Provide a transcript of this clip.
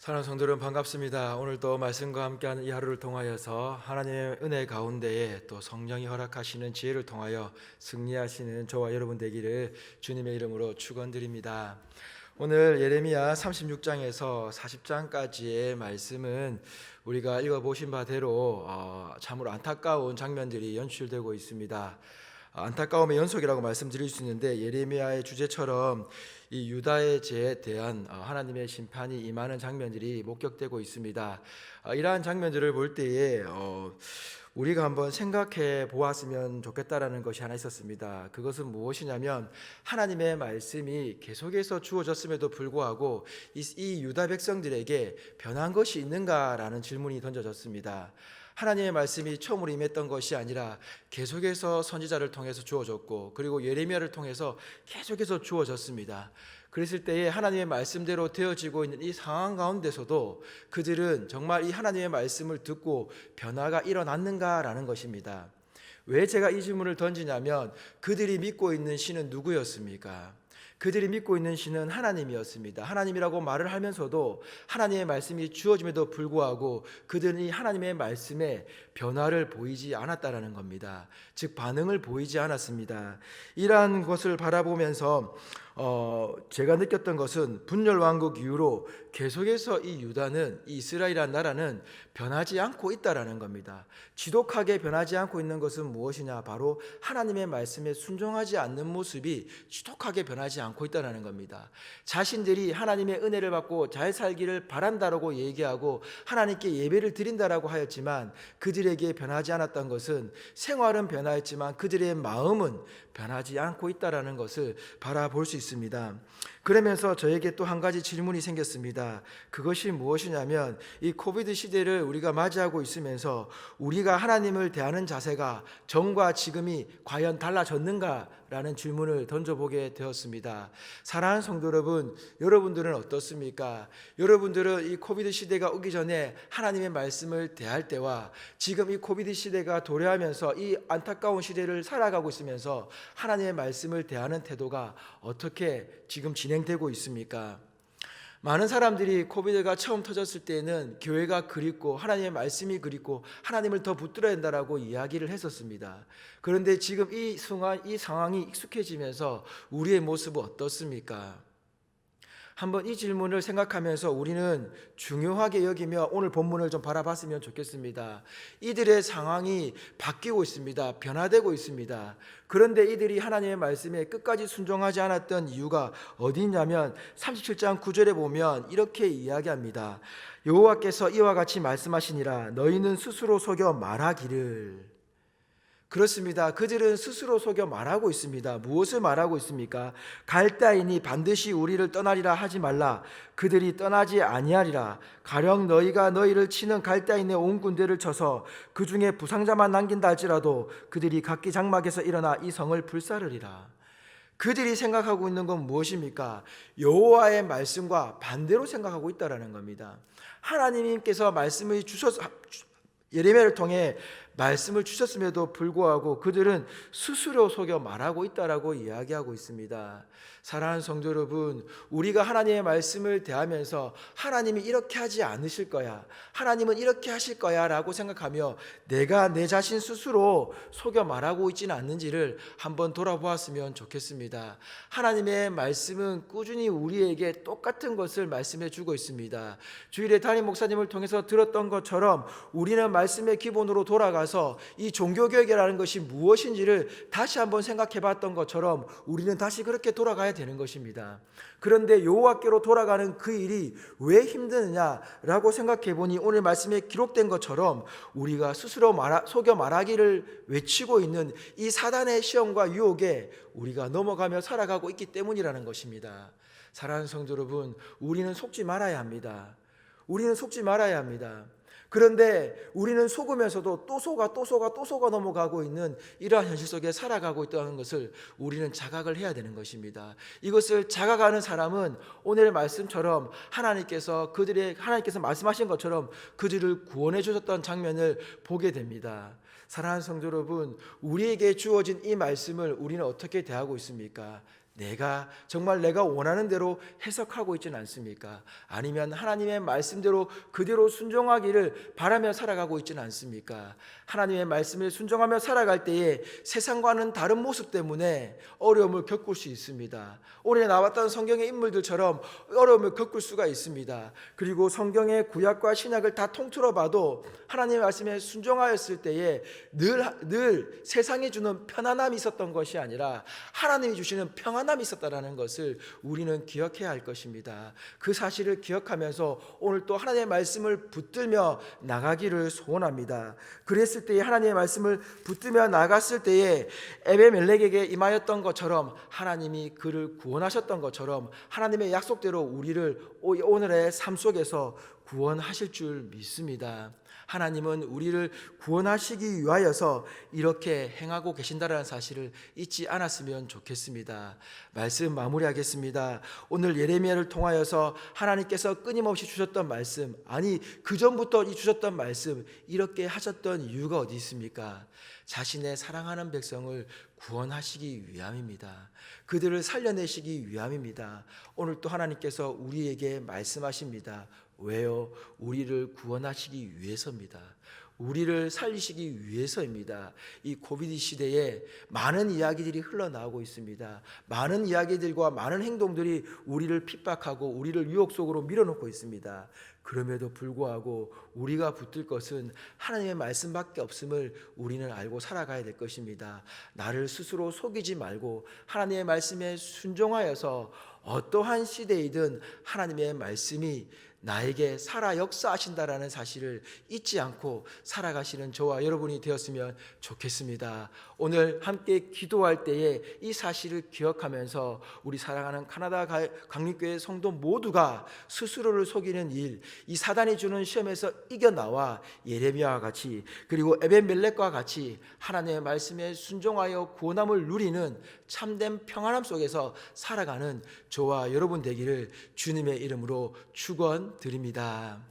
사랑하는 성도들은 반갑습니다. 오늘도 말씀과 함께하는 이 하루를 통하여서 하나님의 은혜 가운데에 또 성령이 허락하시는 지혜를 통하여 승리하시는 저와 여러분 되기를 주님의 이름으로 축원드립니다. 오늘 예레미야 36장에서 40장까지의 말씀은 우리가 읽어보신 바대로 참으로 안타까운 장면들이 연출되고 있습니다. 안타까움의 연속이라고 말씀드릴 수 있는데, 예레미야의 주제처럼 이 유다의 죄에 대한 하나님의 심판이 임하는 장면들이 목격되고 있습니다. 이러한 장면들을 볼 때에 우리가 한번 생각해 보았으면 좋겠다라는 것이 하나 있었습니다. 그것은 무엇이냐면, 하나님의 말씀이 계속해서 주어졌음에도 불구하고 이 유다 백성들에게 변한 것이 있는가라는 질문이 던져졌습니다. 하나님의 말씀이 처음으로 임했던 것이 아니라 계속해서 선지자를 통해서 주어졌고, 그리고 예레미야를 통해서 계속해서 주어졌습니다. 그랬을 때에 하나님의 말씀대로 되어지고 있는 이 상황 가운데서도 그들은 정말 이 하나님의 말씀을 듣고 변화가 일어났는가라는 것입니다. 왜 제가 이 질문을 던지냐면, 그들이 믿고 있는 신은 누구였습니까? 그들이 믿고 있는 신은 하나님이었습니다. 하나님이라고 말을 하면서도 하나님의 말씀이 주어짐에도 불구하고 그들은 이 하나님의 말씀에 변화를 보이지 않았다라는 겁니다. 즉, 반응을 보이지 않았습니다. 이러한 것을 바라보면서 제가 느꼈던 것은, 분열왕국 이후로 계속해서 이 유다는, 이 이스라엘이라는 나라는 변하지 않고 있다라는 겁니다. 지독하게 변하지 않고 있는 것은 무엇이냐? 바로 하나님의 말씀에 순종하지 않는 모습이 지독하게 변하지 않고 있다라는 겁니다. 자신들이 하나님의 은혜를 받고 잘 살기를 바란다라고 얘기하고 하나님께 예배를 드린다라고 하였지만, 그들에게 변하지 않았던 것은, 생활은 변화했지만 그들의 마음은 변하지 않고 있다라는 것을 바라볼 수 있습니다. 그러면서 저에게 또 한 가지 질문이 생겼습니다. 그것이 무엇이냐면, 이 코비드 시대를 우리가 맞이하고 있으면서 우리가 하나님을 대하는 자세가 전과 지금이 과연 달라졌는가라는 질문을 던져보게 되었습니다. 사랑하는 성도 여러분, 여러분들은 어떻습니까? 여러분들은 이 코비드 시대가 오기 전에 하나님의 말씀을 대할 때와 지금 이 코비드 시대가 도래하면서 이 안타까운 시대를 살아가고 있으면서 하나님의 말씀을 대하는 태도가 어떻게 지금 진행되고 있습니까? 많은 사람들이 코비드가 처음 터졌을 때는 교회가 그립고 하나님의 말씀이 그립고 하나님을 더 붙들어야 된다라고 이야기를 했었습니다. 그런데 지금 이 상황이 익숙해지면서 우리의 모습은 어떻습니까? 한번 이 질문을 생각하면서 우리는 중요하게 여기며 오늘 본문을 좀 바라봤으면 좋겠습니다. 이들의 상황이 바뀌고 있습니다. 변화되고 있습니다. 그런데 이들이 하나님의 말씀에 끝까지 순종하지 않았던 이유가 어디 있냐면, 37장 9절에 보면 이렇게 이야기합니다. 여호와께서 이와 같이 말씀하시니라. 너희는 스스로 속여 말하기를. 그렇습니다. 그들은 스스로 속여 말하고 있습니다. 무엇을 말하고 있습니까? 갈대아인이 반드시 우리를 떠나리라 하지 말라. 그들이 떠나지 아니하리라. 가령 너희가 너희를 치는 갈대아인의 온 군대를 쳐서 그 중에 부상자만 남긴다 할지라도 그들이 각기 장막에서 일어나 이 성을 불사르리라. 그들이 생각하고 있는 건 무엇입니까? 여호와의 말씀과 반대로 생각하고 있다라는 겁니다. 하나님께서 말씀을 예레미야를 통해 말씀을 주셨음에도 불구하고 그들은 스스로 속여 말하고 있다라고 이야기하고 있습니다. 사랑하는 성도 여러분, 우리가 하나님의 말씀을 대하면서 하나님이 이렇게 하지 않으실 거야, 하나님은 이렇게 하실 거야 라고 생각하며 내가 내 자신 스스로 속여 말하고 있지는 않는지를 한번 돌아보았으면 좋겠습니다. 하나님의 말씀은 꾸준히 우리에게 똑같은 것을 말씀해 주고 있습니다. 주일에 담임 목사님을 통해서 들었던 것처럼 우리는 말씀의 기본으로 돌아가서 이 종교개혁이라는 것이 무엇인지를 다시 한번 생각해 봤던 것처럼 우리는 다시 그렇게 돌아가야 되는 것입니다. 그런데 여호와께로 돌아가는 그 일이 왜 힘드느냐라고 생각해 보니, 오늘 말씀에 기록된 것처럼 우리가 스스로 속여 말하기를 외치고 있는 이 사단의 시험과 유혹에 우리가 넘어가며 살아가고 있기 때문이라는 것입니다. 사랑하는 성도 여러분, 우리는 속지 말아야 합니다. 우리는 속지 말아야 합니다. 그런데 우리는 속으면서도 또 속아 넘어가고 있는 이러한 현실 속에 살아가고 있다는 것을 우리는 자각을 해야 되는 것입니다. 이것을 자각하는 사람은 오늘 말씀처럼 하나님께서 말씀하신 것처럼 그들을 구원해 주셨던 장면을 보게 됩니다. 사랑하는 성도 여러분, 우리에게 주어진 이 말씀을 우리는 어떻게 대하고 있습니까? 정말 내가 원하는 대로 해석하고 있지는 않습니까? 아니면 하나님의 말씀대로 그대로 순종하기를 바라며 살아가고 있지는 않습니까? 하나님의 말씀을 순종하며 살아갈 때에 세상과는 다른 모습 때문에 어려움을 겪을 수 있습니다. 오늘 나왔던 성경의 인물들처럼 어려움을 겪을 수가 있습니다. 그리고 성경의 구약과 신약을 다 통틀어 봐도 하나님의 말씀에 순종하였을 때에 늘 세상이 주는 편안함이 있었던 것이 아니라 하나님이 주시는 평안함이 있었다라는 것을 우리는 기억해야 할 것입니다. 그 사실을 기억하면서 오늘 또 하나님의 말씀을 붙들며 나가기를 소원합니다. 그랬을 때에 하나님의 말씀을 붙들며 나갔을 때에 에베멜렉에게 임하였던 것처럼 하나님이 그를 구원하셨던 것처럼 하나님의 약속대로 우리를 오늘의 삶 속에서 구원하실 줄 믿습니다. 하나님은 우리를 구원하시기 위하여서 이렇게 행하고 계신다라는 사실을 잊지 않았으면 좋겠습니다. 말씀 마무리하겠습니다. 오늘 예레미야를 통하여서 하나님께서 끊임없이 주셨던 말씀, 아니 그 전부터 주셨던 말씀, 이렇게 하셨던 이유가 어디 있습니까? 자신의 사랑하는 백성을 구원하시기 위함입니다. 그들을 살려내시기 위함입니다. 오늘 또 하나님께서 우리에게 말씀하십니다. 왜요? 우리를 구원하시기 위해서입니다. 우리를 살리시기 위해서입니다. 이 코비드 시대에 많은 이야기들이 흘러나오고 있습니다. 많은 이야기들과 많은 행동들이 우리를 핍박하고 우리를 유혹 속으로 밀어넣고 있습니다. 그럼에도 불구하고 우리가 붙들 것은 하나님의 말씀밖에 없음을 우리는 알고 살아가야 될 것입니다. 나를 스스로 속이지 말고 하나님의 말씀에 순종하여서 어떠한 시대이든 하나님의 말씀이 나에게 살아 역사하신다라는 사실을 잊지 않고 살아가시는 저와 여러분이 되었으면 좋겠습니다. 오늘 함께 기도할 때에 이 사실을 기억하면서 우리 사랑하는 카나다 강림교회 성도 모두가 스스로를 속이는 일, 이 사단이 주는 시험에서 이겨나와 예레미야와 같이 그리고 에벤멜렉과 같이 하나님의 말씀에 순종하여 구원함을 누리는 참된 평안함 속에서 살아가는 저와 여러분 되기를 주님의 이름으로 축원드립니다.